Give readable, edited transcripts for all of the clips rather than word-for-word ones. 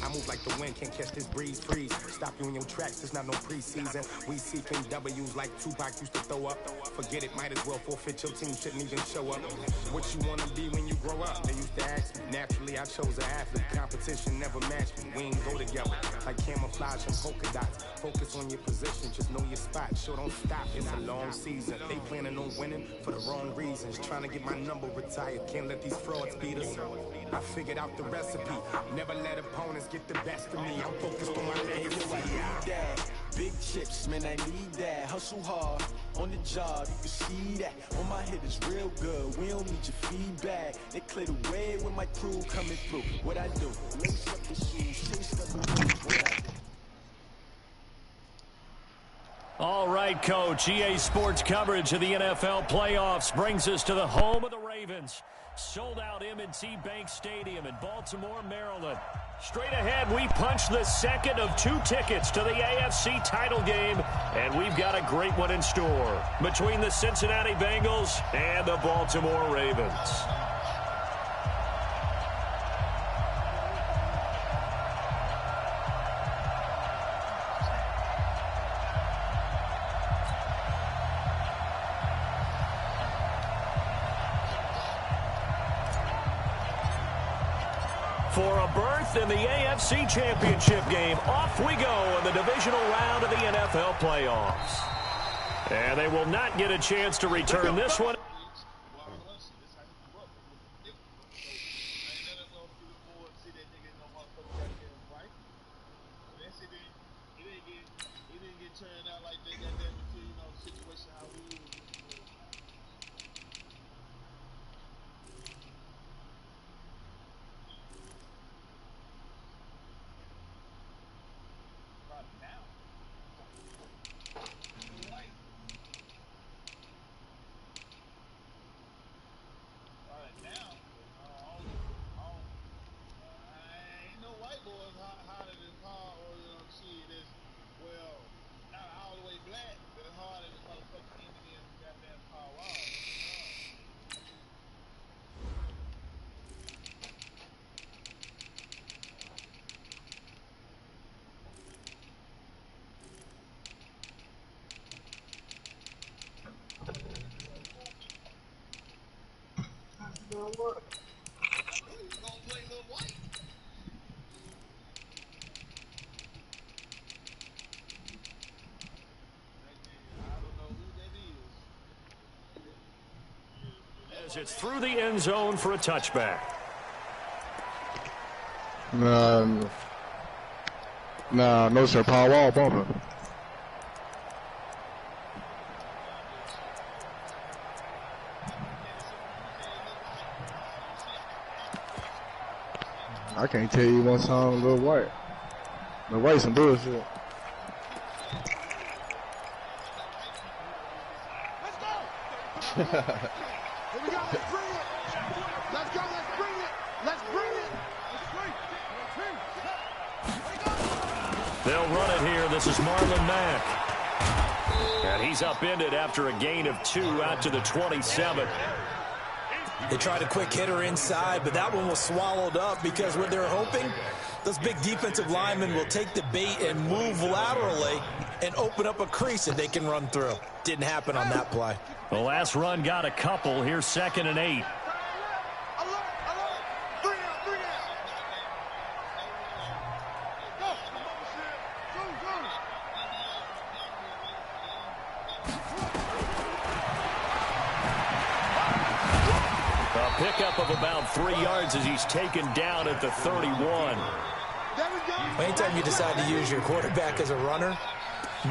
I move like the wind, can't catch this breeze, freeze. Stop you in your tracks, it's not no preseason. We seeking W's like Tupac used to throw up. Forget it, might as well forfeit, your team shouldn't even show up. What you wanna be when you grow up? They used to ask me. Naturally, I chose an athlete. Competition never matched me. We ain't go together like camouflage and polka dots. Focus on your position, just know your spot. Sure, don't stop, it's a long season. They planning on winning for the wrong reasons. Trying to get my number retired, can't let these frauds beat us. I figured out the recipe. Never let opponents get the best of me. I'm focused on my legacy. Big chips, man, I need that. Hustle hard on the job, you can see that. On my head is real good. We don't need your feedback. They clear the way when my crew coming through. What I do? Lace up the shoes, chase up the moves. What I do? All right, Coach. EA Sports coverage of the NFL playoffs brings us to the home of the Ravens. Sold out M&T Bank Stadium in Baltimore, Maryland. Straight ahead, we punch the second of 2 tickets to the AFC title game, and we've got a great one in store between the Cincinnati Bengals and the Baltimore Ravens. For a berth in the AFC Championship game, off we go in the divisional round of the NFL playoffs. And they will not get a chance to return this one. As it's through the end zone for a touchback. No, sir. Paul Wall bumping. I can't tell you one song, Lil White. Lil White some bullshit. Let's go! Here we go, let's bring it! Let's go, let's bring it! Let's bring it! They'll run it here. This is Marlon Mack. And he's upended after a gain of 2 out to the 27. They tried a quick hitter inside, but that one was swallowed up because what they're hoping, those big defensive linemen will take the bait and move laterally and open up a crease that they can run through. Didn't happen on that play. The last run got a couple. Here's 2nd and 8. Pickup of about 3 yards as he's taken down at the 31. Anytime you decide to use your quarterback as a runner,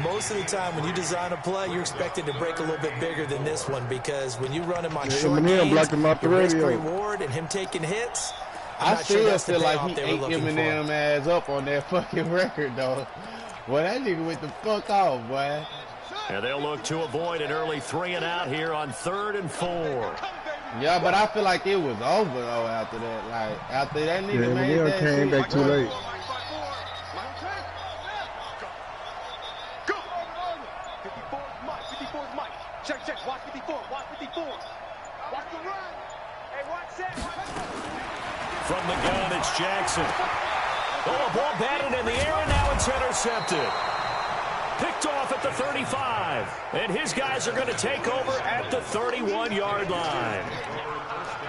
most of the time when you design a play, you're expected to break a little bit bigger than this one, because when you run him on short gains, the risk reward and him taking hits, I still feel like he ate Eminem ass up on that fucking record, though. Boy, that nigga went the fuck off, boy. And they'll look to avoid an early 3 and out here on 3rd and 4. Yeah, but I feel like it was over, though, after that. Like, after that nigga made that came shit, back too late. Check, watch 54, watch 54. Watch the run. Hey, watch that. From the gun, it's Jackson. Oh, a ball batted in the air, and now it's intercepted. Picked off at the 35. And his guys are going to take over at the 31-yard line.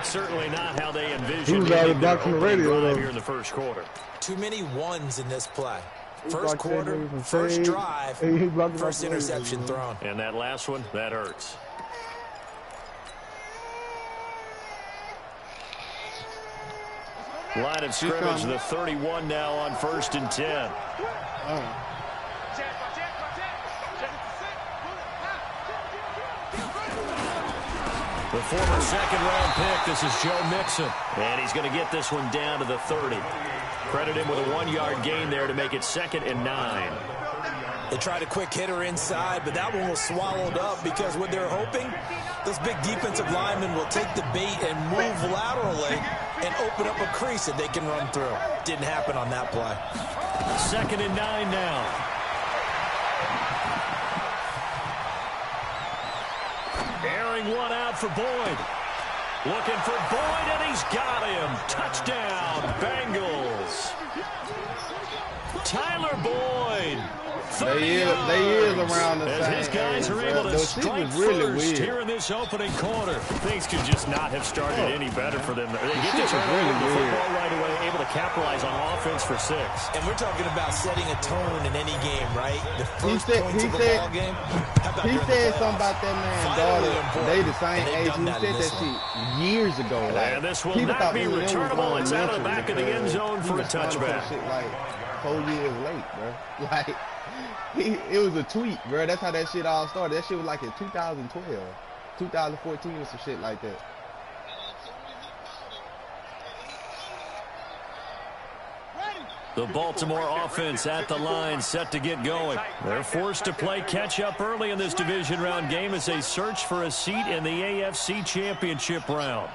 Certainly not how they envisioned their drive here in the first quarter. Too many ones in this play. First quarter, first drive, first interception thrown. And that last one, that hurts. Line of scrimmage, the 31 now on 1st and 10. The former second-round pick, this is Joe Mixon. And he's going to get this one down to the 30. Credit him with a 1-yard gain there to make it 2nd and 9. They tried a quick hitter inside, but that one was swallowed up because what they're hoping, those big defensive linemen will take the bait and move laterally and open up a crease that they can run through. Didn't happen on that play. 2nd and 9 now. Airing one out for Boyd. Looking for Boyd, and he's got him. Touchdown, Bengals. Tyler Boyd. They is around the as same his guys are able to strike first here in this opening quarter. Things could just not have started any better for them. They get to turn over the football right away, able to capitalize on offense for 6. And we're talking about setting a tone in any game, right? The first points of a ball game. He said something about that man, daughter. They the same age. He said that shit years ago. Like, and this will not be returnable. It's out of the back of the end zone for a touchback. Shit like 4 years late, bro. Like, it was a tweet, bro. That's how that shit all started. That shit was like in 2012, 2014 or some shit like that. The Baltimore offense at the line, set to get going. They're forced to play catch-up early in this division round game as they search for a seat in the AFC Championship round.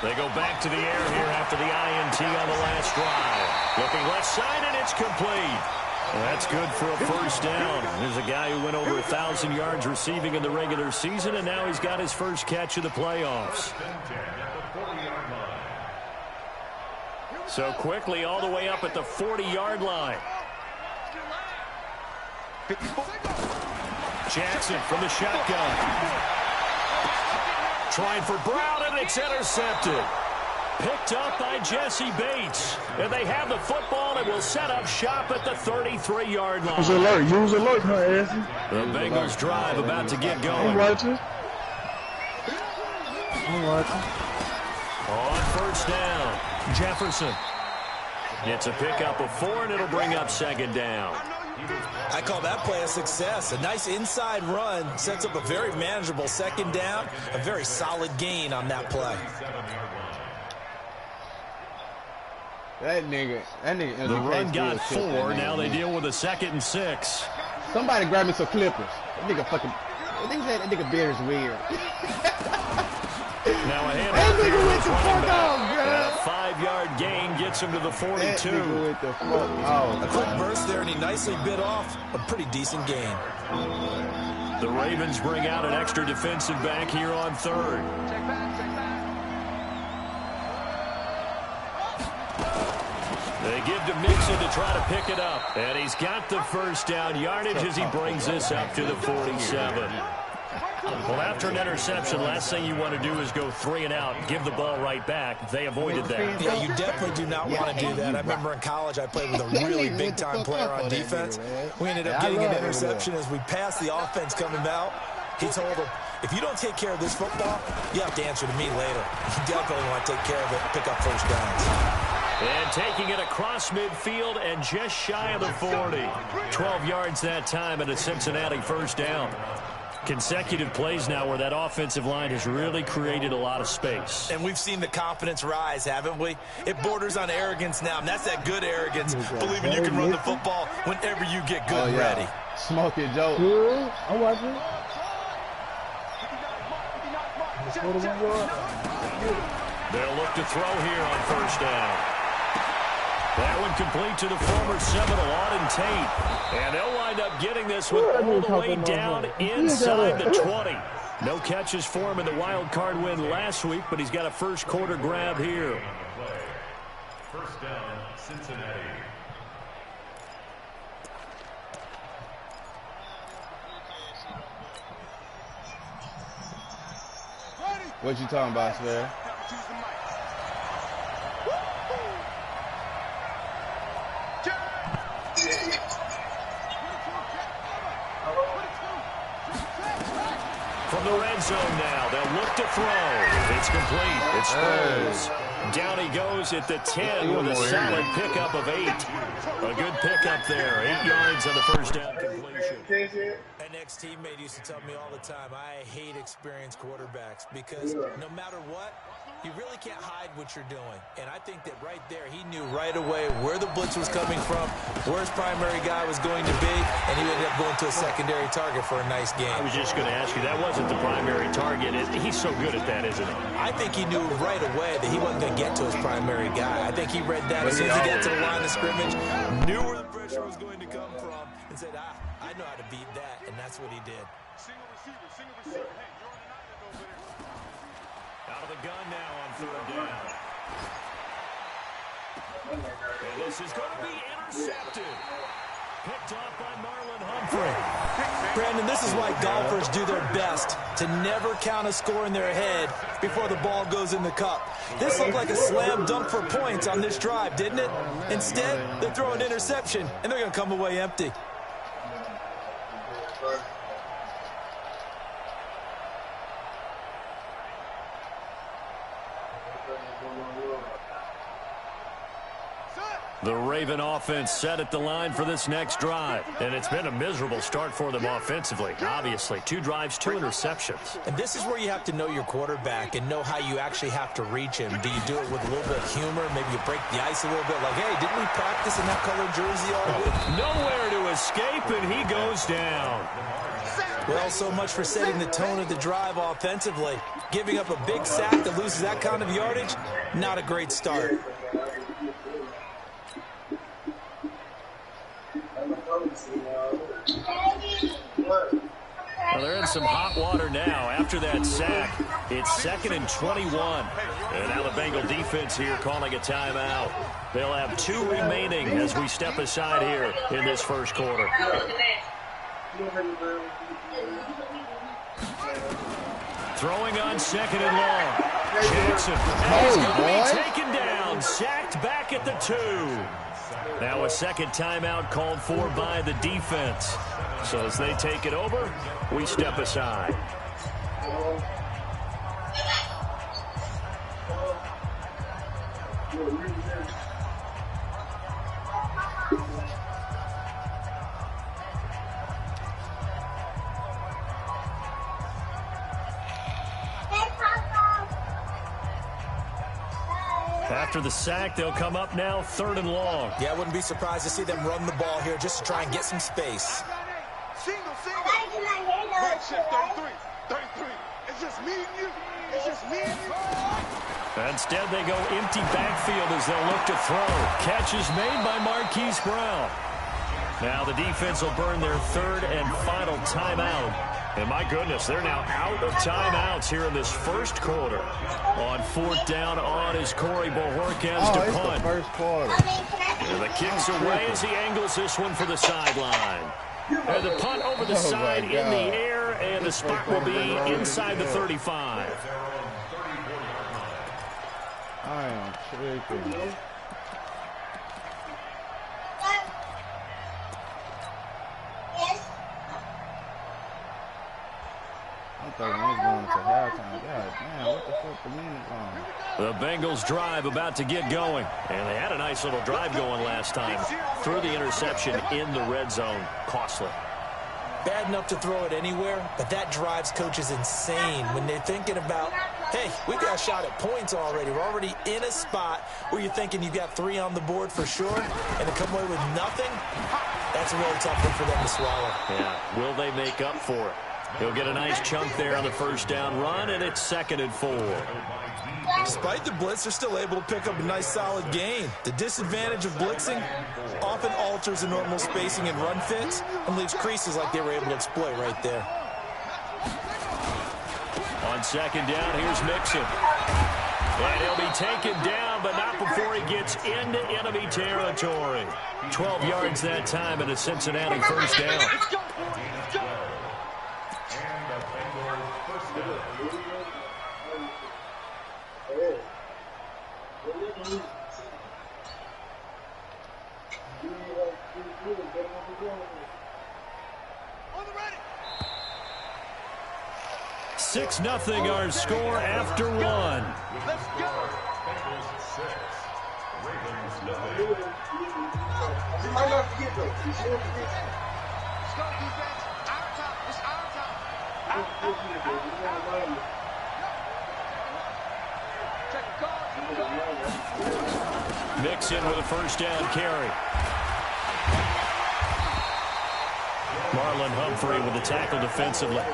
They go back to the air here after the INT on the last drive. Looking left side, and it's complete. That's good for a first down. There's a guy who went over 1,000 yards receiving in the regular season, and now he's got his first catch of the playoffs. So quickly all the way up at the 40-yard line. Jackson from the shotgun. Trying for Brown, and it's intercepted. Picked up by Jesse Bates. And they have the football and will set up shop at the 33-yard line. Use alert. Use alert, huh, Ashley? The Bengals drive about to get going. I'm watching. On first down, Jefferson gets a pickup of 4, and it'll bring up 2nd down. I call that play a success. A nice inside run sets up a very manageable 2nd down. A very solid gain on that play. That nigga. The run got 4. Now they deal with a 2nd and 6. Somebody grab me some clippers. That nigga fucking. That nigga beard is weird. Now a handoff here with the running back. And a 5-yard gain gets him to the 42. A quick burst there, and he nicely bit off a pretty decent gain. The Ravens bring out an extra defensive back here on 3rd. They give to Mixon to try to pick it up. And he's got the first down yardage as he brings this up to the 47. Well, after an interception, last thing you want to do is go 3 and out, give the ball right back. They avoided that. Yeah, you definitely do not want to do that. I remember in college I played with a really big-time player on defense. We ended up getting an interception as we passed the offense coming out. He told him, if you don't take care of this football, you have to answer to me later. You definitely want to take care of it, pick up first downs. And taking it across midfield and just shy of the 40. 12 yards that time and a Cincinnati first down. Consecutive plays now where that offensive line has really created a lot of space. And we've seen the confidence rise, haven't we? It borders on arrogance now, and that's that good arrogance, believing you can run the football whenever you get good and ready. Smoke it, Joe. I'm watching. They'll look to throw here on first down. That one complete to the former Seminole, Auden Tate. And they'll wind up getting this one all the way down inside the 20. No catches for him in the wild card win last week, but he's got a first quarter grab here. First down, Cincinnati. What you talking about, Sver? From the red zone now, they'll look to throw. It's complete. It's Sproles. Down he goes at the 10 with a solid pickup of 8. A good pickup there. 8 yards on the first down completion. An ex-teammate used to tell me all the time, I hate experienced quarterbacks because no matter what, you really can't hide what you're doing. And I think that right there, he knew right away where the blitz was coming from, where his primary guy was going to be, and he ended up going to a secondary target for a nice game. I was just going to ask you, that wasn't the primary target. He's so good at that, isn't he? I think he knew right away that he wasn't going to get to his primary guy. I think he read that as soon as he got to the line of scrimmage, knew where the pressure was going to come from, and said, I know how to beat that, and that's what he did. Single receiver, single receiver. Hey, you're on an island over there. Out of the gun now on third down. And this is going to be intercepted. Picked off by Marlon Humphrey. Brandon, this is why golfers do their best to never count a score in their head before the ball goes in the cup. This looked like a slam dunk for points on this drive, didn't it? Instead, they throw an interception, and they're going to come away empty. The Raven offense set at the line for this next drive. And it's been a miserable start for them offensively. Obviously, 2 drives, 2 interceptions. And this is where you have to know your quarterback and know how you actually have to reach him. Do you do it with a little bit of humor? Maybe you break the ice a little bit like, hey, didn't we practice in that colored jersey already? Nowhere to escape, and he goes down. Well, so much for setting the tone of the drive offensively. Giving up a big sack that loses that kind of yardage, not a great start. Well, they're in some hot water now. After that sack, it's 2nd and 21. And now the Bengal defense here calling a timeout. They'll have 2 remaining as we step aside here in this first quarter. Throwing on 2nd and long. Jackson is going to be taken down. Sacked back at the 2. Now a second timeout called for by the defense. So as they take it over, we step aside. After the sack, they'll come up now 3rd and long. Yeah, I wouldn't be surprised to see them run the ball here just to try and get some space. Single. Right shift, 33. It's just me and you. It's just me and you. Instead, they go empty backfield as they'll look to throw. Catch is made by Marquise Brown. Now the defense will burn their 3rd and final timeout. And my goodness, they're now out of timeouts here in this first quarter. On 4th down on is Corey Bojorquez to punt. The first quarter. And the kick's away as he angles this one for the sideline. And the punt over the side in the air, and the spot will be inside the 35. I am tripping. I thought we was going to halftime. God damn, what the fuck the minute on? The Bengals drive about to get going. And they had a nice little drive going last time. Threw the interception in the red zone. Costly. Bad enough to throw it anywhere, but that drives coaches insane when they're thinking about, hey, we got a shot at points already. We're already in a spot where you're thinking you got 3 on the board for sure, and to come away with nothing, that's a really tough one for them to swallow. Yeah, will they make up for it? He'll get a nice chunk there on the first down run, and it's 2nd and 4. Despite the blitz, they're still able to pick up a nice solid gain. The disadvantage of blitzing often alters the normal spacing and run fits and leaves creases like they were able to exploit right there. On 2nd down, here's Mixon. And he'll be taken down, but not before he gets into enemy territory. 12 yards that time and a Cincinnati first down. On the ready. 6-0 our score after one. Let's go. Let's go, defense. Our time. It's our time. Check the call. Mixon with a first down carry. Marlon Humphrey with the tackle defensively.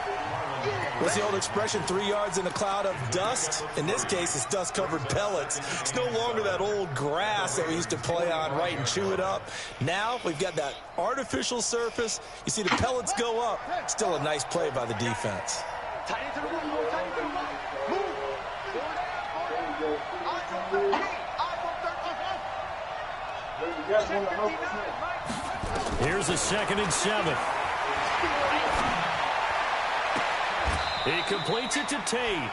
What's the old expression, 3 yards in a cloud of dust? In this case, it's dust-covered pellets. It's no longer that old grass that we used to play on, right, and chew it up. Now we've got that artificial surface. You see the pellets go up. Still a nice play by the defense. Tight into the run. Move. Tight into the run. Move. Eyes on 13. Eyes on 13. Here's a 2nd and 7. He completes it to Tate.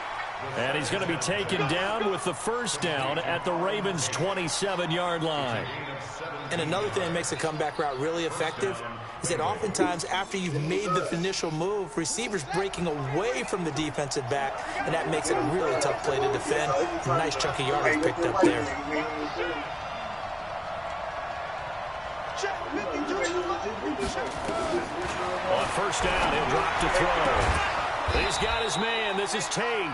And he's going to be taken down with the first down at the Ravens' 27-yard line. And another thing that makes a comeback route really effective is that oftentimes after you've made the initial move, receivers breaking away from the defensive back, and that makes it a really tough play to defend. A nice chunk of yardage picked up there. On first down, he'll drop to throw. He's got his man. This is Tate.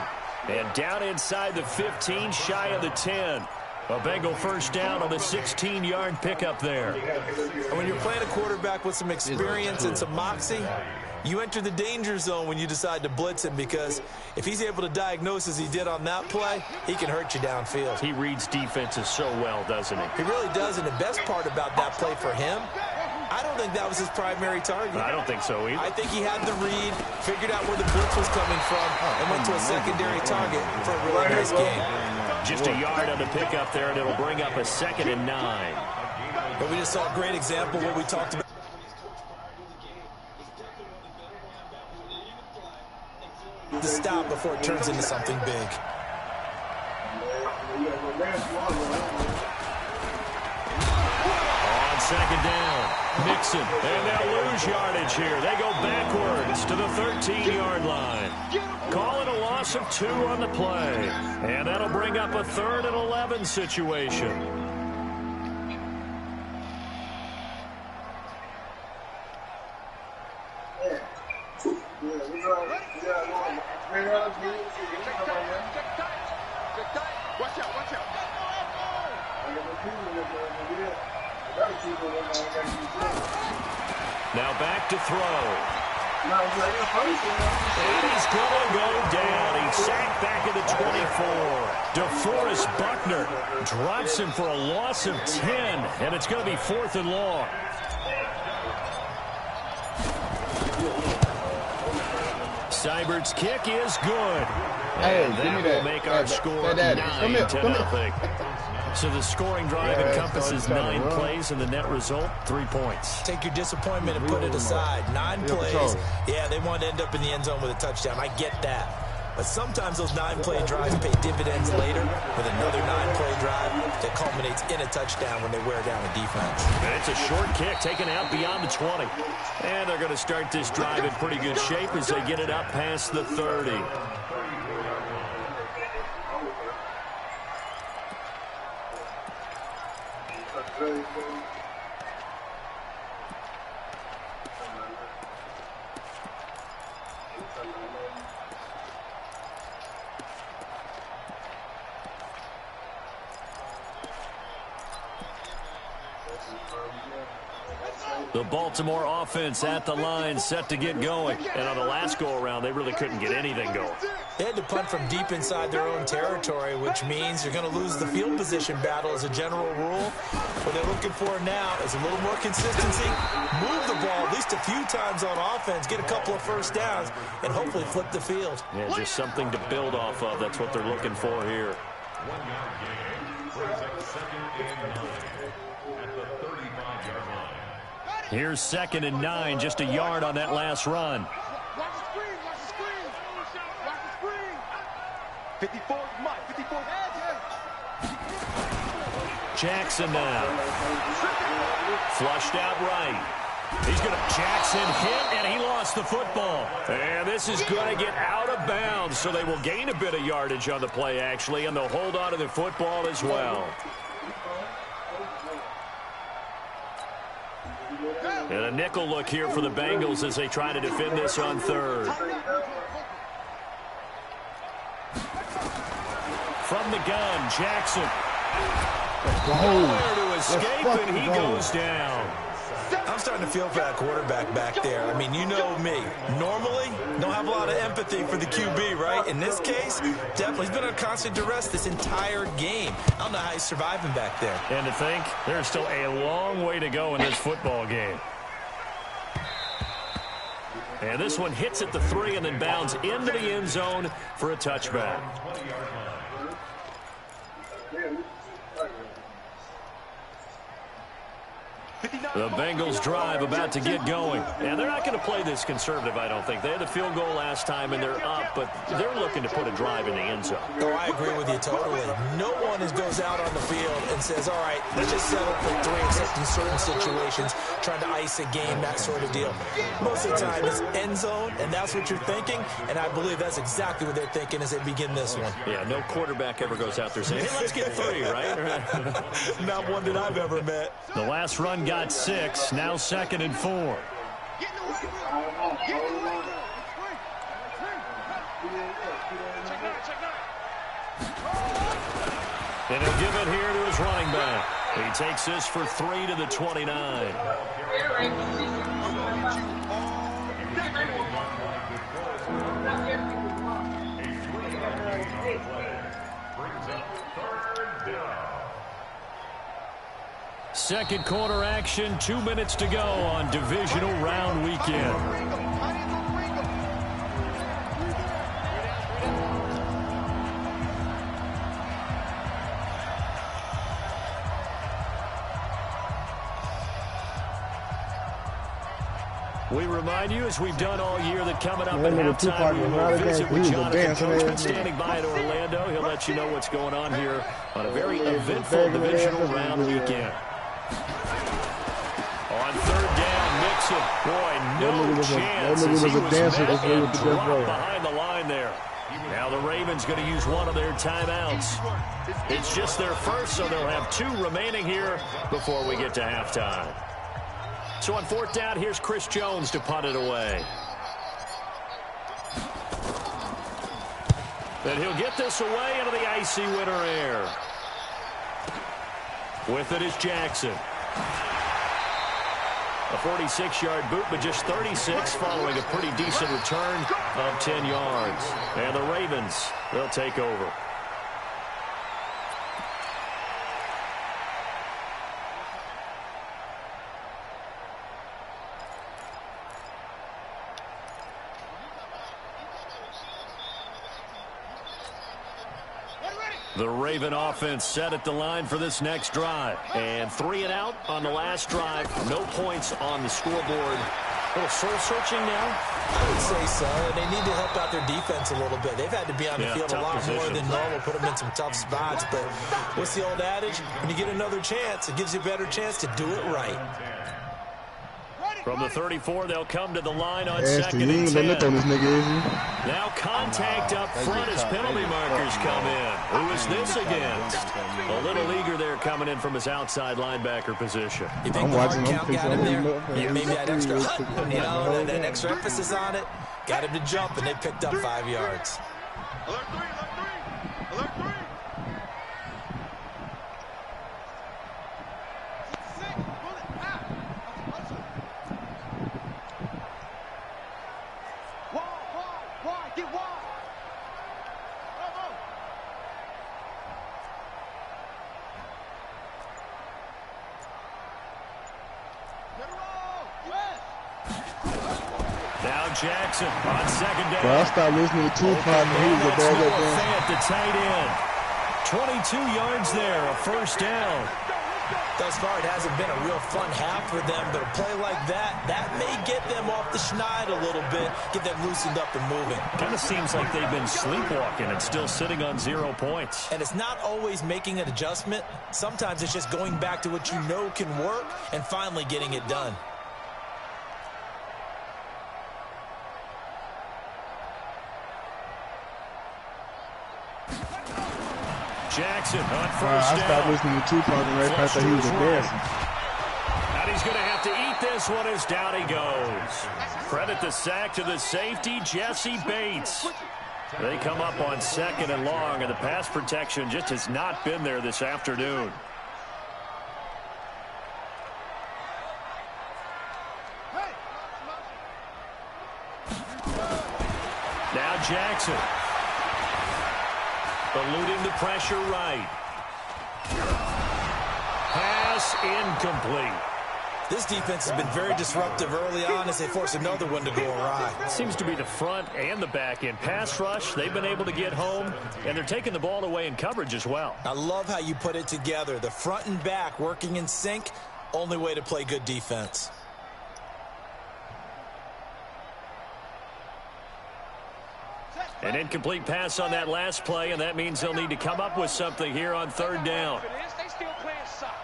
And down inside the 15, shy of the 10. A Bengal first down on a 16-yard pickup there. And when you're playing a quarterback with some experience and some moxie, you enter the danger zone when you decide to blitz him, because if he's able to diagnose as he did on that play, he can hurt you downfield. He reads defenses so well, doesn't he? He really does, and the best part about that play for him, I don't think that was his primary target. I don't think so either. I think he had the read, figured out where the blitz was coming from, and went to a secondary target for a really nice game. Just a yard on the pickup there, and it'll bring up a 2nd and 9. But we just saw a great example of what we talked about. To stop before it turns into something big. On 2nd down, Mixon, and they'll lose yardage here. They go backwards to the 13-yard line. Call it a loss of 2 on the play, and that'll bring up a 3rd and 11 situation. Watch out, watch out. Now back to throw. And he's going to go down. He's sacked back at the 24. DeForest Buckner drops him for a loss of 10, and it's going to be 4th and long. Seibert's kick is good. Hey, and give me that that. will make our score 9-0. So the scoring drive encompasses 9 plays, and the net result, 3 points. Take your disappointment and put it aside. 9 plays. Yeah, they want to end up in the end zone with a touchdown. I get that. But sometimes those 9-play drives pay dividends later with another 9-play drive that culminates in a touchdown when they wear down a defense. And it's a short kick taken out beyond the 20. And they're going to start this drive in pretty good shape as they get it up past the 30. The Baltimore offense at the line, set to get going. And on the last go-around, they really couldn't get anything going. They had to punt from deep inside their own territory, which means you're going to lose the field position battle as a general rule. What they're looking for now is a little more consistency, move the ball at least a few times on offense, get a couple of first downs, and hopefully flip the field. Yeah, just something to build off of. That's what they're looking for here. 1-yard gain brings up 2nd and 9 at the 35-yard line. Here's 2nd and 9, just a yard on that last run. Watch the screen, watch the screen. Watch the screen. 54, Mike, 54. Jackson now. Flushed out right. He's going to Jackson hit, and he lost the football. And this is going to get out of bounds, so they will gain a bit of yardage on the play, actually, and they'll hold on to the football as well. And a nickel look here for the Bengals as they try to defend this on 3rd. From the gun, Jackson. Nowhere to escape, and he goes down. I'm starting to feel for that quarterback back there. I mean, you know me. Normally, don't have a lot of empathy for the QB, right? In this case, definitely. He's been under constant duress this entire game. I don't know how he's surviving back there. And to think, there's still a long way to go in this football game. And this one hits at the 3 and then bounds into the end zone for a touchback. The Bengals drive about to get going. And they're not going to play this conservative, I don't think. They had the field goal last time, and they're up, but they're looking to put a drive in the end zone. Oh, I agree with you totally. No one goes out on the field and says, all right, let's just settle for 3 except in certain situations, trying to ice a game, that sort of deal. Most of the time, it's end zone, and that's what you're thinking, and I believe that's exactly what they're thinking as they begin this one. Yeah, no quarterback ever goes out there saying, hey, let's get 3, right? Not one that I've ever met. The last run got 6, now 2nd and 4. And he'll give it here to his running back. He takes this for 3 to the 29. Second quarter action, 2 minutes to go on divisional round weekend. We remind you, as we've done all year, that coming up at halftime, we will visit with Jonathan Coachman standing by in Orlando. He'll let you know what's going on here on a very eventful divisional round weekend. On 3rd down, Mixon. Boy, no chance as he was met and dropped behind the line there. Now the Ravens going to use one of their timeouts. It's just their first, so they'll have 2 remaining here before we get to halftime. So on 4th down, here's Chris Jones to punt it away. And he'll get this away into the icy winter air. With it is Jackson. A 46-yard boot, but just 36 following a pretty decent return of 10 yards. And the Ravens, they'll take over. The Raven offense set at the line for this next drive. And 3 and out on the last drive. No points on the scoreboard. A little soul-searching now? I would say so. They need to help out their defense a little bit. They've had to be on the field a lot more than normal, put them in some tough spots. But what's the old adage? When you get another chance, it gives you a better chance to do it right. From the 34, they'll come to the line on 2nd and 10. Now contact up front as penalty markers come in. Who is this against? A little eager there coming in from his outside linebacker position. You think the hard count got him there? Maybe that extra, that extra emphasis on it got him to jump, and they picked up 5 yards. Alert 3, alert 3, alert 3. Jackson on 2nd down. Bro, I stopped listening to Tupac when he was a ball at the tight end. 22 yards there, a first down. Thus far, it hasn't been a real fun half for them, but a play like that may get them off the schneid a little bit, get them loosened up and moving. Kind of seems like they've been sleepwalking and still sitting on 0 points. And it's not always making an adjustment. Sometimes it's just going back to what you know can work and finally getting it done. Jackson on first I down. stopped listening to Tupac and Ray after he was a dancer. And he's going to have to eat this one as down he goes. Credit the sack to the safety, Jesse Bates. They come up on 2nd and long, and the pass protection just has not been there this afternoon. Now Jackson. Eluding the pressure right. Pass incomplete. This defense has been very disruptive early on as they force another one to go awry. Seems to be the front and the back end. Pass rush, they've been able to get home, and they're taking the ball away in coverage as well. I love how you put it together. The front and back working in sync, only way to play good defense. An incomplete pass on that last play, and that means they'll need to come up with something here on 3rd down. They still playing soccer.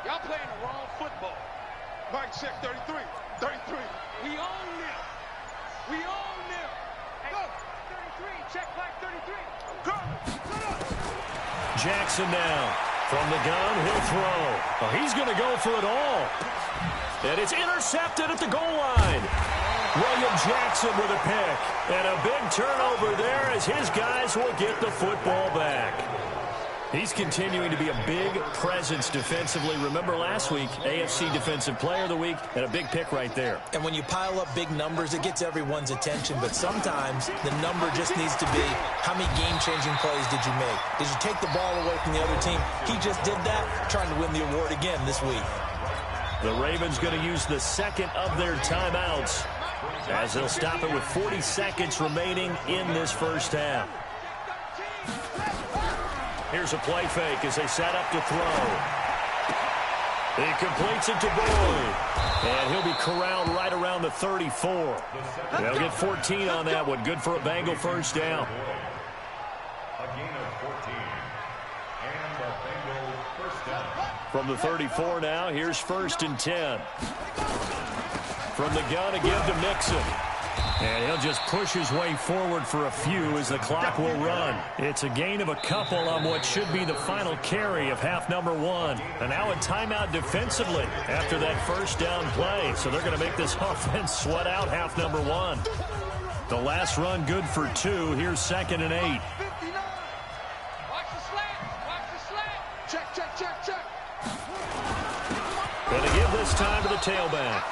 Y'all playing the wrong football. Mike check 33. 33. We own them. We own them. Hey, go. 33. Check Mike 33. Go. Jackson now. From the gun, he'll throw. Oh, he's going to go for it all. And it's intercepted at the goal line. William Jackson with a pick. And a big turnover there as his guys will get the football back. He's continuing to be a big presence defensively. Remember last week, AFC Defensive Player of the Week, and a big pick right there. And when you pile up big numbers, it gets everyone's attention. But sometimes the number just needs to be, how many game-changing plays did you make? Did you take the ball away from the other team? He just did that, trying to win the award again this week. The Ravens going to use the second of their timeouts, as they'll stop it with 40 seconds remaining in this first half. Here's a play fake as they set up to throw. He completes it to Boyd. And he'll be corralled right around the 34. They'll get 14 on that one. Good for a Bengal first down. A gain of 14. And the Bengals first down. From the 34 now, here's 1st and 10. From the gun again to Mixon. And he'll just push his way forward for a few as the clock will run. It's a gain of a couple on what should be the final carry of half number 1. And now a timeout defensively after that first down play. So they're going to make this offense sweat out half number 1. The last run good for 2. Here's 2nd and 8. Watch the slant. Watch the slant. Check, check, check, check. Going to give this time to the tailback.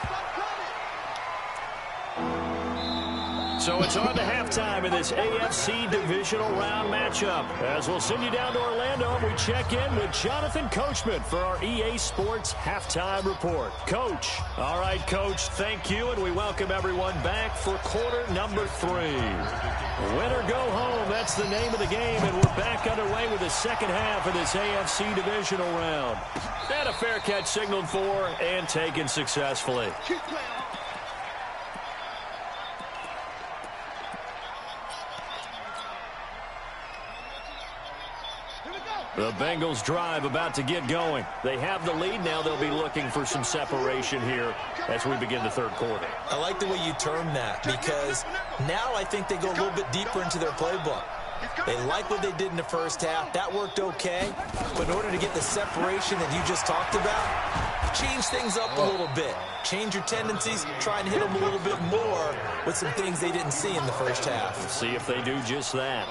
So it's on to halftime in this AFC Divisional Round matchup. As we'll send you down to Orlando, we check in with Jonathan Coachman for our EA Sports Halftime Report. Coach. All right, Coach, thank you, and we welcome everyone back for quarter number 3. Win or go home, that's the name of the game, and we're back underway with the second half of this AFC Divisional Round. And a fair catch signaled for and taken successfully. Keep playing. The Bengals drive about to get going. They have the lead now. They'll be looking for some separation here as we begin the third quarter. I like the way you term that because now I think they go a little bit deeper into their playbook. They like what they did in the first half. That worked okay. But in order to get the separation that you just talked about, change things up a little bit. Change your tendencies. Try and hit them a little bit more with some things they didn't see in the first half. Let's see if they do just that.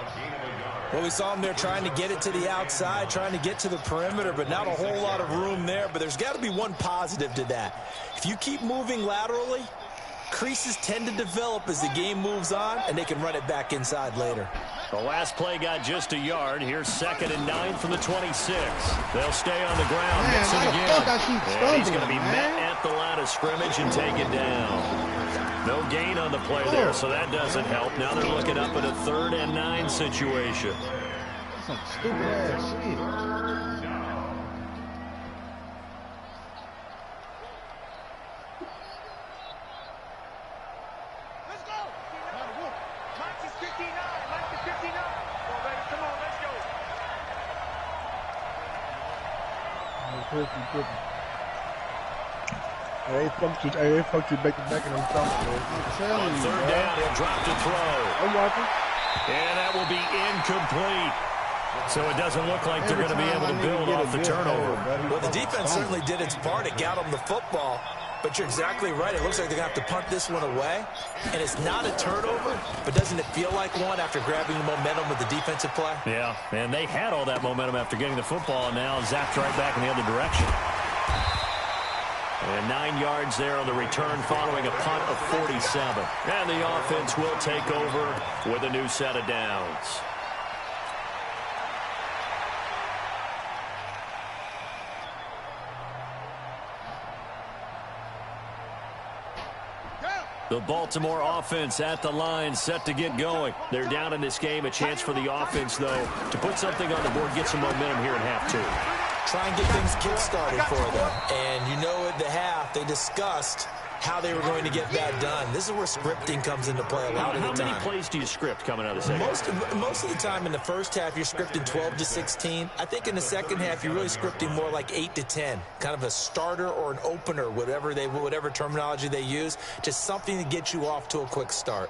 Well, we saw them there trying to get it to the outside, trying to get to the perimeter, but not a whole lot of room there. But there's got to be one positive to that. If you keep moving laterally, creases tend to develop as the game moves on, and they can run it back inside later. The last play got just a yard. Here's 2nd and 9 from the 26. They'll stay on the ground. Mixon again. And he's going to be met at the line of scrimmage and taken down. No gain on the play there, so that doesn't help. Now they're looking up at a 3rd and 9 situation. Some stupid ass shit. Let's go. Mike's is 59. Mike's is 59. Come on, baby. Come on, let's go. Hey, fuck you back in them stomach, man. On third down, he'll drop to throw. I'm watching. And that will be incomplete. So it doesn't look like they're going to be able to build off the turnover. Well, the defense certainly did its part. It got them the football. But you're exactly right. It looks like they're going to have to punt this one away. And it's not a turnover, but doesn't it feel like one after grabbing the momentum with the defensive play? Yeah, and they had all that momentum after getting the football, and now zapped right back in the other direction. And 9 yards there on the return following a punt of 47. And the offense will take over with a new set of downs. The Baltimore offense at the line, set to get going. They're down in this game. A chance for the offense, though, to put something on the board, get some momentum here in half two. Try and get things kick-started for them. And you know at the half, they discussed how they were going to get that done. This is where scripting comes into play a lot of the time. How many plays do you script coming out of the second? Most of the time in the first half, you're scripting 12 to 16. I think in the second half, you're really scripting more like 8 to 10. Kind of a starter or an opener, whatever terminology they use. Just something to get you off to a quick start.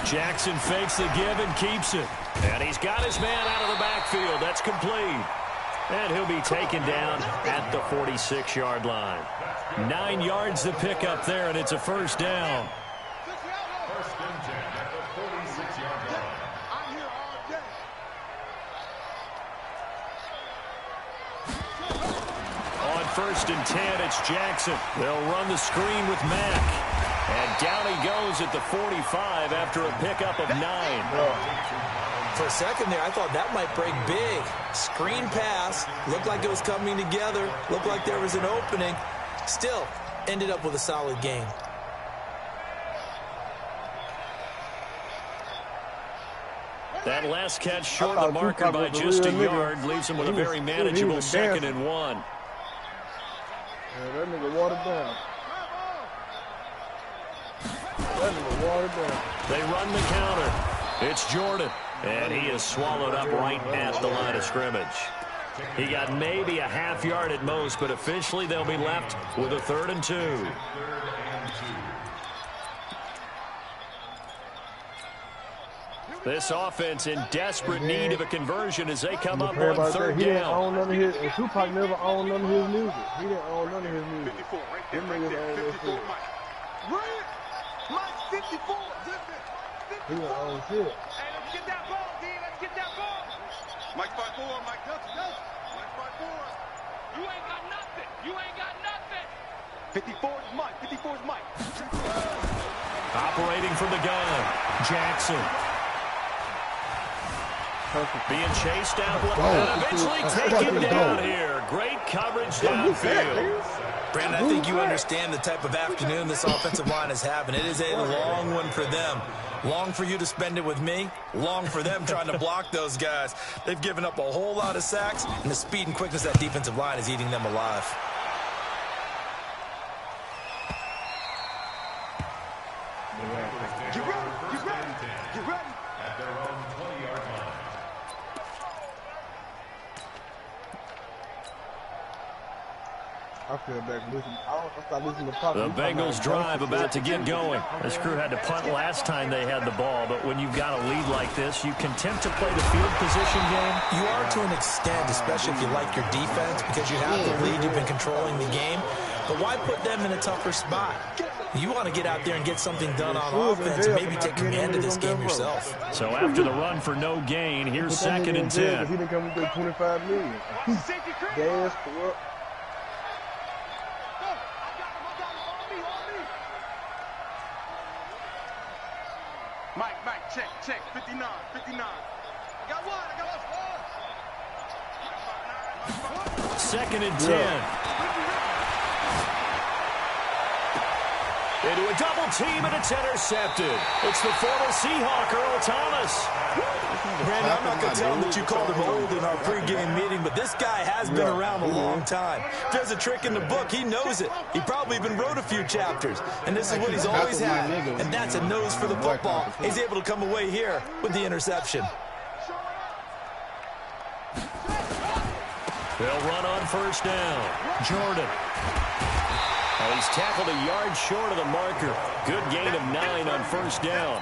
Jackson fakes the give and keeps it. And he's got his man out of the backfield. That's complete. And he'll be taken down at the 46-yard line. 9 yards to pick up there, and it's a first down. First and 10 at the 46-yard line. I'm here all day. On first and 10, it's Jackson. They'll run the screen with Mack. And down he goes at the 45 after a pickup of 9. For a second there, I thought that might break big. Screen pass. Looked like it was coming together. Looked like there was an opening. Still, ended up with a solid game. That last catch short of the marker by just a yard leaves him with a very manageable second and 1. Yeah, that nigga watered down. They run the counter. It's Jordan, and he is swallowed up right at the line of scrimmage. He got maybe a half yard at most, but officially they'll be left with a 3rd and 2. This offense in desperate need of a conversion as they come up on 3rd down. He didn't own none of his, and Tupac never owned none of his music. He didn't own none of his music. 54, right there, Them right niggas there. own that 54, shit. Mike. Mike, 54. He didn't own shit. Hey, let's get that ball, D. Let's get that ball. Mike 5-4, Mike. Go. Mike 5-4. You ain't got nothing. You ain't got nothing. 54 is Mike. 54 is Mike. Operating from the gun, Jackson. Being chased down, and eventually take him down here. Great coverage downfield. Brandon, I think you understand the type of afternoon this offensive line is having. It is a long one for them. Long for you to spend it with me. Long for them trying to block those guys. They've given up a whole lot of sacks, and the speed and quickness of that defensive line is eating them alive. You ready? You ready? You ready? At their own 20-yard line. I feel back listening. I start listening to Pop. The Bengals drive about to get going. This crew had to punt last time they had the ball, but when you've got a lead like this, you can attempt to play the field position game. You are to an extent, especially if you like your defense, because you have the lead, you've been controlling the game. But why put them in a tougher spot? You want to get out there and get something done on offense and maybe take command of this game yourself. So after the run for no gain, here's 2nd and 10. He didn't come with $25 million. Gas for what? check. 59. I got one. Second and 10. Into a double team, and it's intercepted. It's the former Seahawk, Earl Thomas. Brandon, I'm not going to tell him that you called him old in our pregame meeting, but this guy has been around a long time. If there's a trick in the book, he knows it. He probably even wrote a few chapters, and this is what he's always had, and that's a nose for the football. He's able to come away here with the interception. They'll run on first down. Jordan. Oh, he's tackled a yard short of the marker. Good gain of 9 on first down.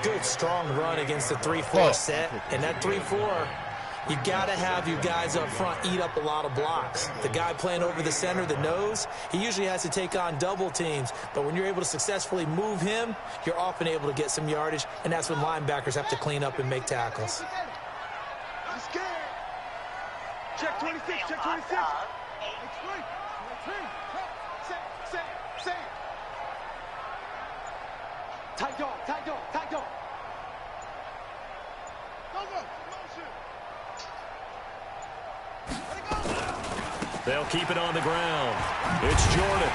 Good, strong run against the 3-4 set. And that 3-4, you got to have you guys up front eat up a lot of blocks. The guy playing over the center, the nose, he usually has to take on double teams. But when you're able to successfully move him, you're often able to get some yardage, and that's when linebackers have to clean up and make tackles. Check 26, check 26. Say. Tight dog. They'll keep it on the ground. It's Jordan.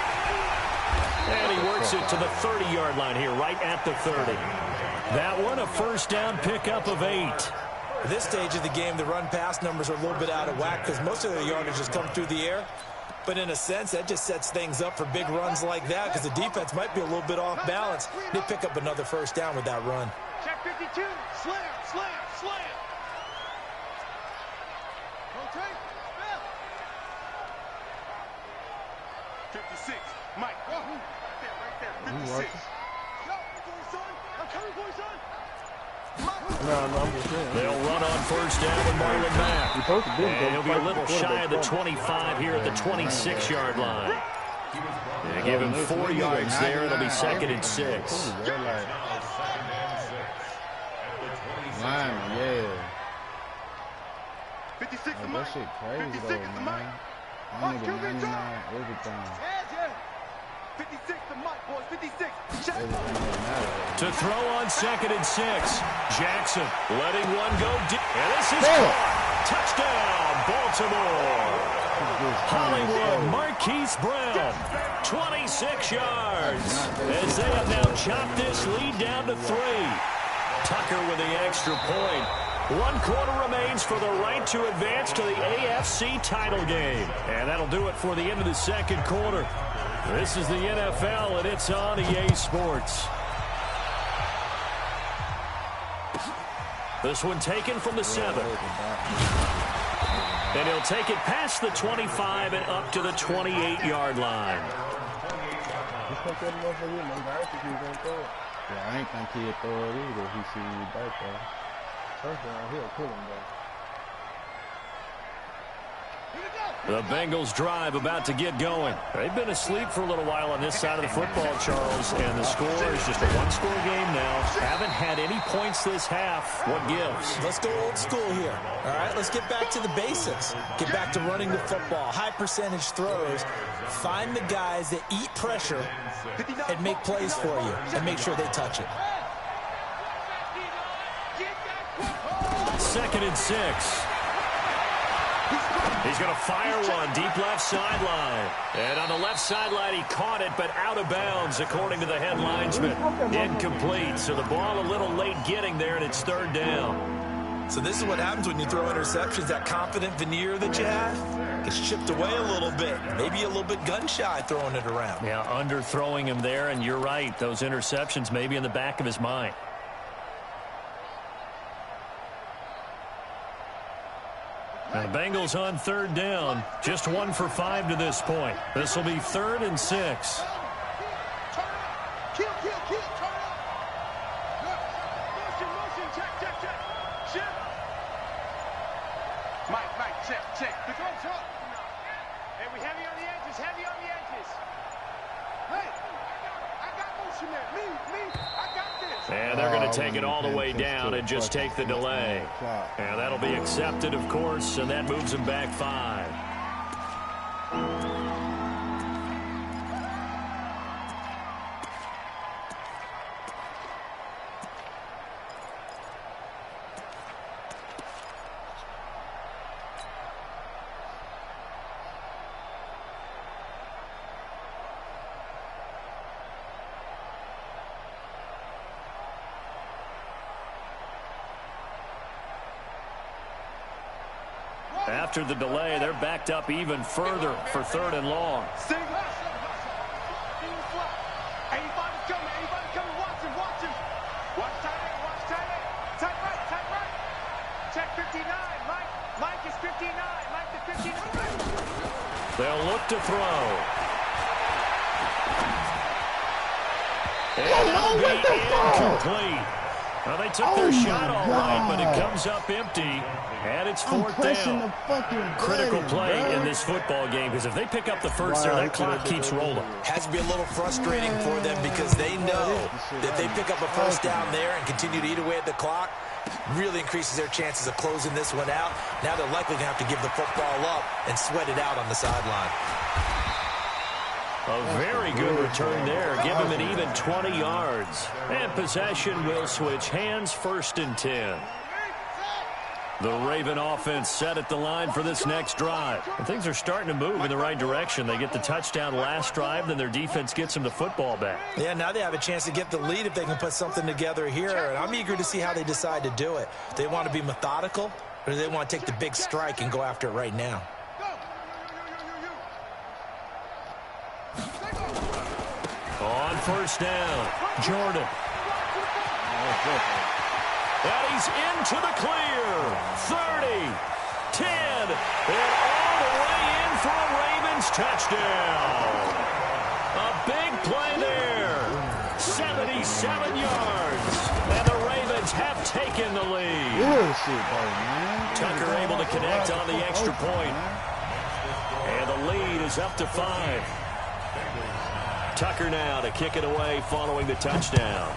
And he works it to the 30-yard line here, right at the 30. That one, a first down pickup of 8. At this stage of the game, the run-pass numbers are a little bit out of whack because most of their yardage has come through the air. But in a sense, that just sets things up for big runs like that because the defense might be a little bit off balance. They pick up another first down with that run. Check 52. Slam. Rotate. 56. Mike. Right there. 56. I'm coming for you, son. They'll run on first down with Marlon Mack. And he'll be a little shy of the 25 here at the 26-yard line. They give him 4 yards there. It'll be second and 6. Yeah. 56 to That Mike. shit crazy 56 though, is the man. Mike. I need a 99 everything. 56 to Mike, boys. 56. Check. Everything that matters. To throw on second and 6. Jackson letting one go deep. And this is caught. Touchdown, Baltimore. Hollywood Marquise Brown, 26 yards. As they have now chopped this lead down to 3. Tucker with the extra point. 1 quarter remains for the right to advance to the AFC title game. And that'll do it for the end of the second quarter. This is the NFL, and it's on EA Sports. This one taken from the 7. And he'll take it past the 25 and up to the 28-yard line. Yeah, I ain't think he'd throw it either if he see you back there. First round, he'll pull him back. The Bengals drive about to get going. They've been asleep for a little while on this side of the football, Charles, and the score is just a 1-score game now. Haven't had any points this half. What gives? Let's go old school here. All right, let's get back to the basics. Get back to running the football, high percentage throws. Find the guys that eat pressure and make plays for you and make sure they touch it. Second and 6. He's going to fire one deep left sideline. And on the left sideline, he caught it, but out of bounds, according to the head linesman. Incomplete. So the ball a little late getting there, and it's third down. So this is what happens when you throw interceptions. That confident veneer that you have gets chipped away a little bit. Maybe a little bit gun-shy throwing it around. Yeah, underthrowing him there, and you're right. Those interceptions may be in the back of his mind. Now the Bengals on third down. Just 1 for 5 to this point. This will be 3rd and 6. Kill. Turn up. Motion. Check. Shift. Mike, check. Hey, we heavy on the edges. Hey, I got motion there. Me, I got this. And they're going to take it all the way down and just take the delay. And that'll be accepted, of course, and that moves them back 5. After the delay, they're backed up even further for 3rd and long. 85 is coming. 85 is coming. Watch him. Watch him. Watch tight end. Watch tight end. Tight right. Tight right. Check 59. Mike is 59. Mike is 59. They'll look to throw. And it'll be incomplete. Well, they took their shot all right, but it comes up empty. And it's 4th down. Critical play in this football game, because if they pick up the first there, that clock keeps rolling. Has to be a little frustrating for them because they know that they pick up a first down there and continue to eat away at the clock, really increases their chances of closing this one out. Now they're likely going to have to give the football up and sweat it out on the sideline. A very good return there. Give him an even 20 yards. And possession will switch hands, 1st and 10. The Raven offense set at the line for this next drive. And things are starting to move in the right direction. They get the touchdown last drive, then their defense gets them the football back. Yeah, now they have a chance to get the lead if they can put something together here. And I'm eager to see how they decide to do it. Do they want to be methodical, or do they want to take the big strike and go after it right now? On 1st down, Jordan. And he's into the clear. 30, 10, and all the way in for a Ravens touchdown. A big play there. 77 yards. And the Ravens have taken the lead. Tucker able to connect on the extra point. And the lead is up to 5. Tucker now to kick it away following the touchdown.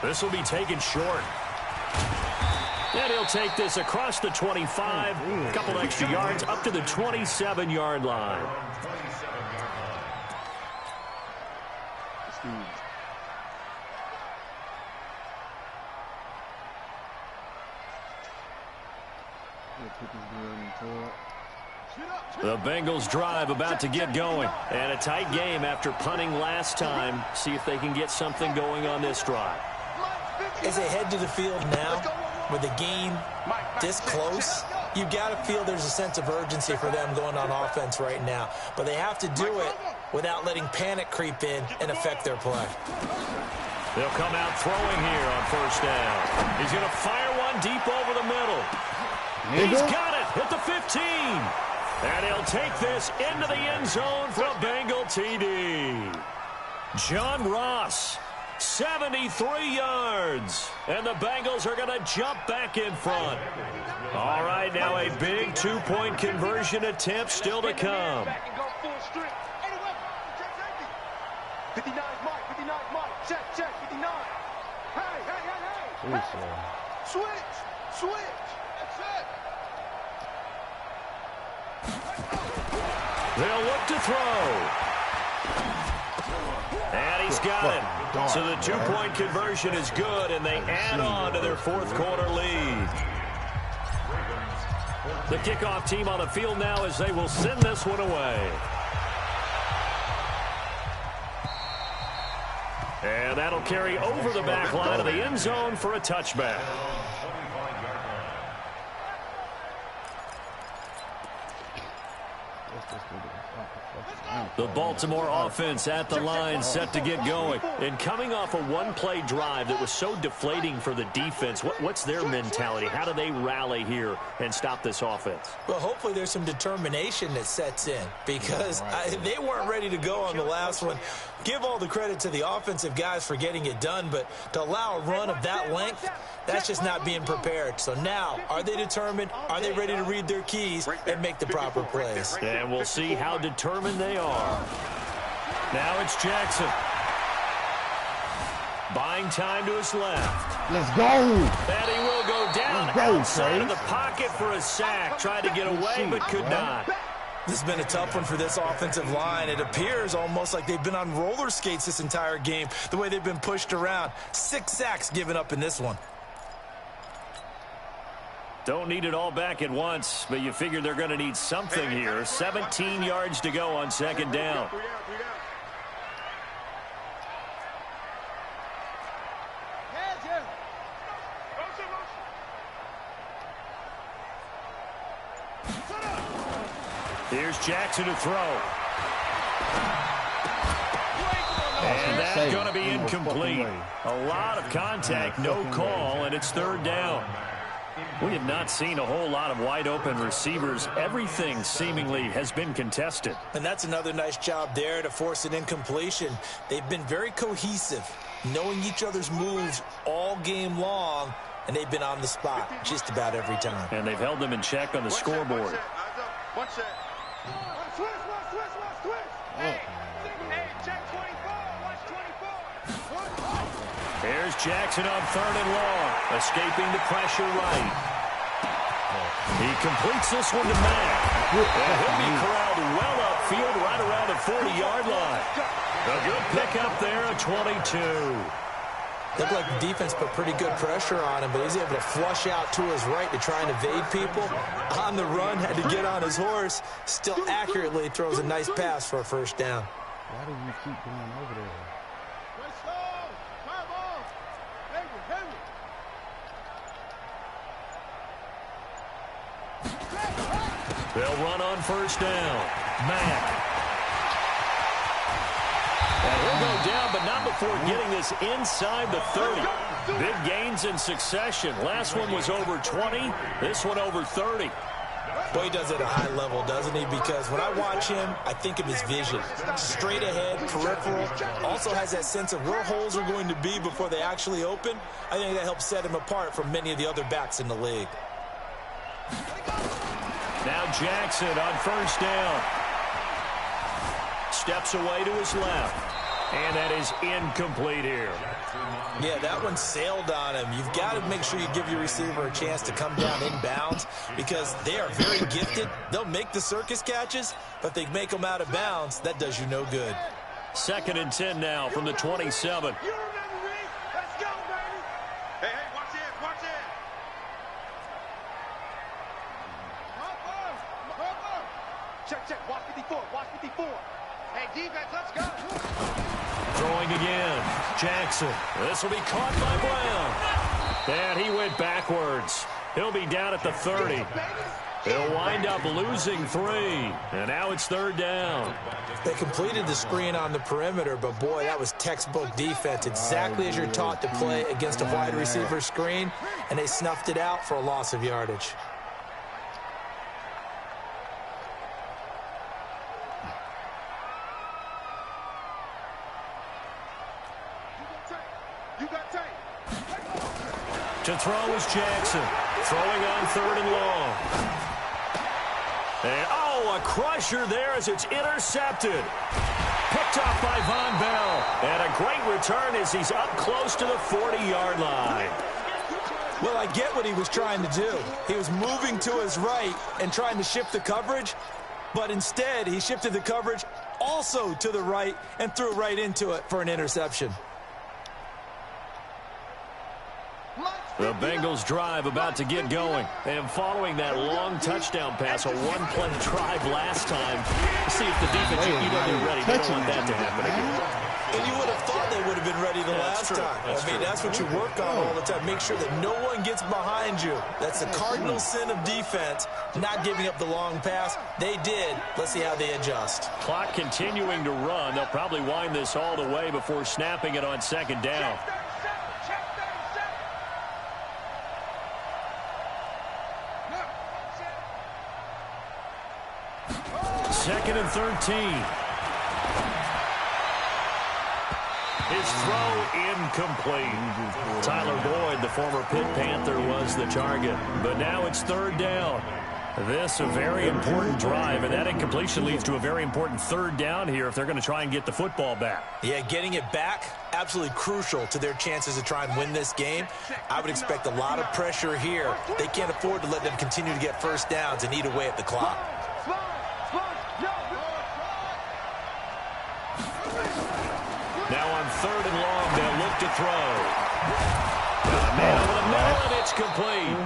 This will be taken short. And he'll take this across the 25. A couple extra yards up to the 27-yard line. The Bengals drive about to get going. And a tight game after punting last time. See if they can get something going on this drive. As they head to the field now, with the game this close, you've got to feel there's a sense of urgency for them going on offense right now. But they have to do it without letting panic creep in and affect their play. They'll come out throwing here on 1st down. He's going to fire one deep over the middle. He's got it at the 15. And he'll take this into the end zone for a Bengal TD. John Ross, 73 yards. And the Bengals are going to jump back in front. All right, now a big 2-point conversion attempt still to come. 59 Mike, 59 Mike. Check, 59. Hey. Switch. That's it. They'll look to throw. And he's got it. So the 2-point conversion is good, and they add on to their 4th quarter lead. The kickoff team on the field now as they will send this one away. And that'll carry over the back line of the end zone for a touchback. The Baltimore offense at the line set to get going. And coming off a one-play drive that was so deflating for the defense, what's their mentality? How do they rally here and stop this offense? Well, hopefully there's some determination that sets in because they weren't ready to go on the last one. Give all the credit to the offensive guys for getting it done, but to allow a run of that length, that's just not being prepared. So now, are they determined? Are they ready to read their keys and make the proper plays? And we'll see how determined they are. Now it's Jackson. Buying time to his left. Let's go. And he will go down outside of the pocket for a sack. Tried to get away, but could not. This has been a tough one for this offensive line. It appears almost like they've been on roller skates this entire game, the way they've been pushed around. 6 sacks given up in this one. Don't need it all back at once, but you figure they're going to need something here. 17 yards to go on 2nd down. Here's Jackson to throw. And that's going to be incomplete. A lot of contact, no call, and it's third down. We have not seen a whole lot of wide-open receivers. Everything seemingly has been contested. And that's another nice job there to force an incompletion. They've been very cohesive, knowing each other's moves all game long, and they've been on the spot just about every time. And they've held them in check on the scoreboard. Here's Jackson on third and long, escaping the pressure right. He completes this one to Mack. And he'll be corralled well upfield right around the 40-yard line. A good pickup there at 22. Looked like the defense put pretty good pressure on him, but he's able to flush out to his right to try and evade people. On the run, had to get on his horse. Still accurately throws a nice pass for a first down. Why do you keep going over there? They'll run on first down. Mack. And he'll go down, but not before getting this inside the 30. Big gains in succession. Last one was over 20. This one over 30. Boy, he does it at a high level, doesn't he? Because when I watch him, I think of his vision. Straight ahead, peripheral. Also has that sense of where holes are going to be before they actually open. I think that helps set him apart from many of the other backs in the league. Now Jackson on first down. Steps away to his left. And that is incomplete here. Yeah, that one sailed on him. You've got to make sure you give your receiver a chance to come down inbounds because they are very gifted. They'll make the circus catches, but if they make them out of bounds, that does you no good. 2nd and 10 now from the 27. You remember me? Let's go, baby. Hey, watch it, watch it. Check, watch 54, watch 54. Hey, defense, let's go. Throwing again. Jackson. This will be caught by Brown. And he went backwards. He'll be down at the 30. They'll wind up losing 3. And now it's third down. They completed the screen on the perimeter, but boy, that was textbook defense. Exactly as you're taught to play against a wide receiver screen. And they snuffed it out for a loss of yardage. To throw is Jackson. Throwing on third and long. And, a crusher there as it's intercepted. Picked off by Von Bell. And a great return as he's up close to the 40-yard line. Well, I get what he was trying to do. He was moving to his right and trying to shift the coverage, but instead he shifted the coverage also to the right and threw right into it for an interception. The Bengals drive about to get going. And following that long touchdown pass, a one-play drive last time. See if the defense, they're ready. They don't want that to happen again. And you would have thought they would have been ready the last time. That's what you work on all the time. Make sure that no one gets behind you. That's the cardinal sin of defense, not giving up the long pass. They did. Let's see how they adjust. Clock continuing to run. They'll probably wind this all the way before snapping it on second down. Second and 13. His throw incomplete. Tyler Boyd, the former Pitt Panther, was the target. But now it's third down. This a very important drive, and that incompletion leads to a very important third down here if they're going to try and get the football back. Yeah, getting it back, absolutely crucial to their chances to try and win this game. I would expect a lot of pressure here. They can't afford to let them continue to get first downs and eat away at the clock. Now on third and long, they'll look to throw. Got a man over the middle, and it's complete.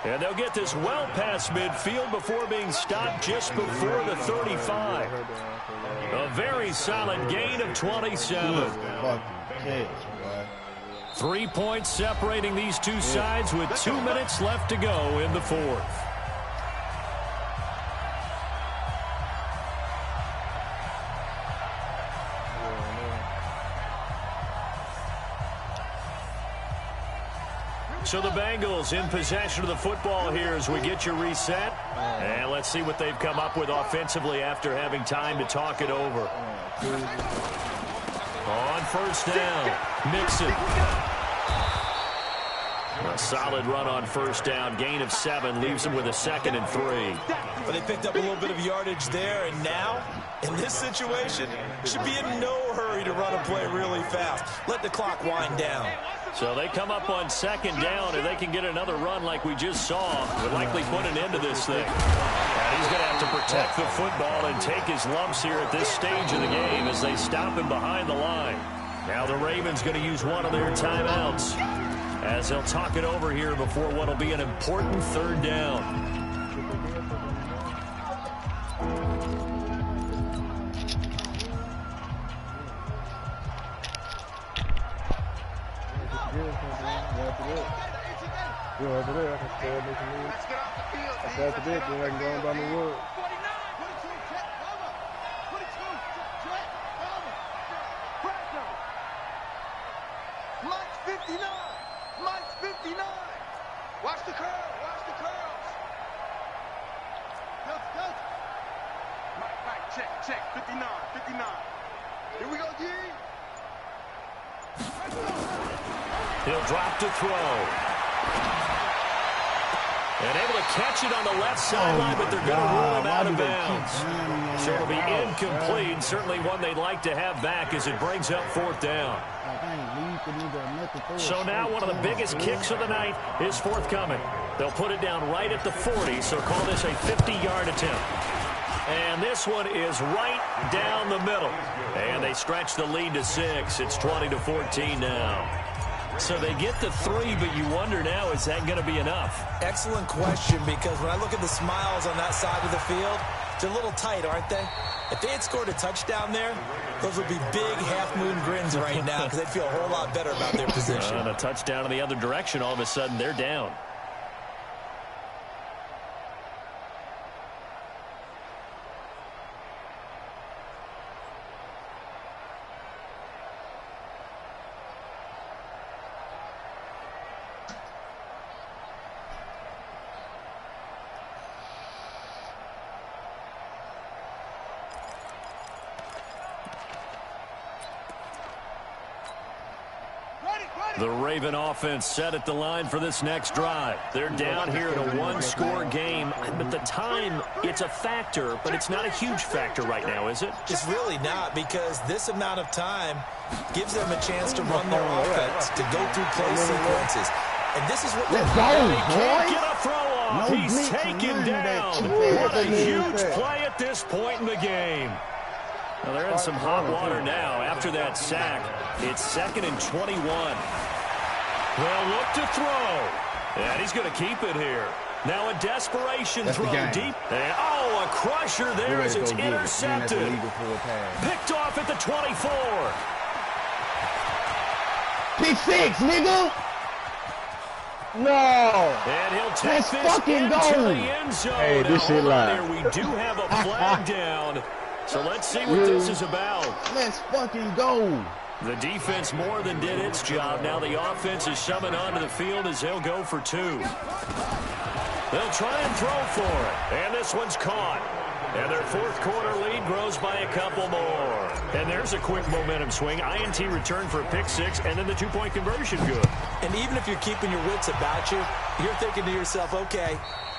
And they'll get this well past midfield before being stopped just before the 35. A very solid gain of 27. 3 points separating these two sides with 2 minutes left to go in the fourth. So the Bengals in possession of the football here as we get you reset. And let's see what they've come up with offensively after having time to talk it over. On first down, Mixon. A solid run on first down. Gain of 7 leaves them with a 2nd and 3. Well, they picked up a little bit of yardage there, and now, in this situation, should be in no hurry to run a play really fast. Let the clock wind down. So they come up on 2nd down. If they can get another run like we just saw, would likely put an end to this thing. And he's going to have to protect the football and take his lumps here at this stage of the game as they stop him behind the line. Now the Ravens going to use one of their timeouts as they'll talk it over here before what will be an important 3rd down. After this, then I can go on by my wood. Mike's 59. Mike's 59. Watch the curl. Watch the curls. Mike, check. 59. 59. Here we go, D. He'll drop to throw. And able to catch it on the left sideline, but they're going to rule him out of bounds. So it'll be incomplete. Certainly one they'd like to have back as it brings up 4th down. So now one of the biggest kicks of the night is forthcoming. They'll put it down right at the 40, so call this a 50-yard attempt. And this one is right down the middle. And they stretch the lead to 6. It's 20-14 now. So they get the 3, but you wonder now, is that going to be enough? Excellent question, because when I look at the smiles on that side of the field, they're a little tight, aren't they? If they had scored a touchdown there, those would be big half-moon grins right now because they'd feel a whole lot better about their position. And a touchdown in the other direction, all of a sudden they're down. The Raven offense set at the line for this next drive. They're down here in a 1-score game. But the time, it's a factor, but it's not a huge factor right now, is it? It's really not, because this amount of time gives them a chance to run their offense, to go through play sequences. And this is what they're doing. He can't get a throw off. He's taken down. What a huge play at this point in the game. Well, they're in some hot water now. After that sack, it's 2nd and 21. They'll look to throw. And he's going to keep it here. Now a desperation throw deep. And, a crusher there as it's intercepted. Picked off at the 24. Pick 6, nigga. No. And he'll take Let's this fucking into go. the end zone. Hey, this shit live. We do have a flag down. So let's see what this is about. Let's fucking go. The defense more than did its job. Now the offense is shoving onto the field as they'll go for 2. They'll try and throw for it. And this one's caught. And their 4th quarter lead grows by a couple more. And there's a quick momentum swing. INT return for a pick 6, and then the 2-point conversion good. And even if you're keeping your wits about you, you're thinking to yourself, okay,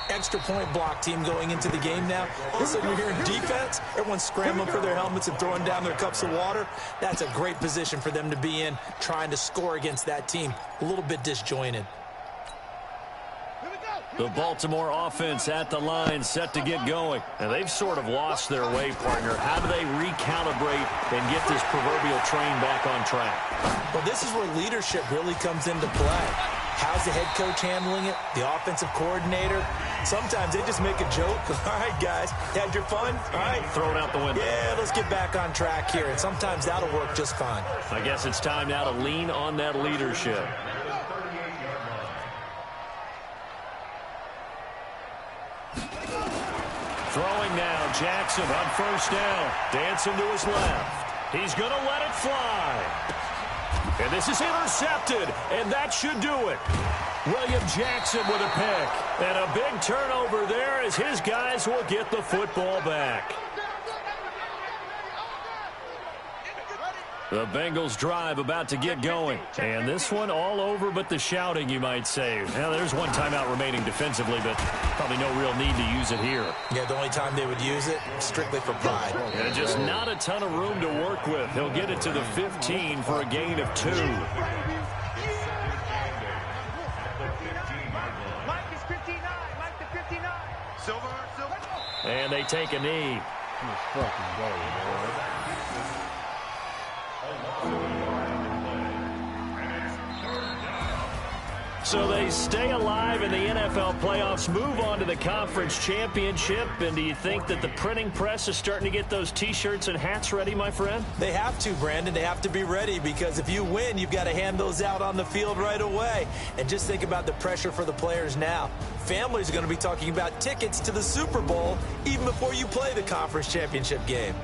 extra point block team going into the game now. All of a sudden you're hearing defense. Everyone's scrambling for their helmets and throwing down their cups of water. That's a great position for them to be in, trying to score against that team. A little bit disjointed. The Baltimore offense at the line, set to get going. And they've sort of lost their way, partner. How do they recalibrate and get this proverbial train back on track? Well, this is where leadership really comes into play. How's the head coach handling it? The offensive coordinator? Sometimes they just make a joke. All right, guys, had your fun? All right. Throw it out the window. Yeah, let's get back on track here. And sometimes that'll work just fine. I guess it's time now to lean on that leadership. Throwing now, Jackson on first down. Dancing to his left. He's going to let it fly. And this is intercepted, and that should do it. William Jackson with a pick. And a big turnover there as his guys will get the football back. The Bengals drive about to get going. And this one all over but the shouting, you might say. Now, there's one timeout remaining defensively, but probably no real need to use it here. Yeah, the only time they would use it, strictly for pride. And just not a ton of room to work with. He'll get it to the 15 for a gain of 2. And they take a knee. Let's fucking go, boy. So they stay alive in the NFL playoffs, move on to the conference championship. And do you think that the printing press is starting to get those T-shirts and hats ready, my friend? They have to, Brandon. They have to be ready because if you win, you've got to hand those out on the field right away. And just think about the pressure for the players now. Families are going to be talking about tickets to the Super Bowl even before you play the conference championship game.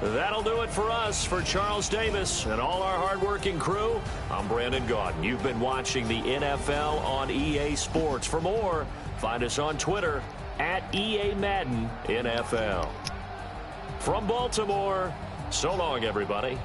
That'll do it for us. For Charles Davis and all our hardworking crew, I'm Brandon Gaudin. You've been watching the NFL on EA Sports. For more, find us on Twitter at EA Madden NFL. From Baltimore, so long, everybody.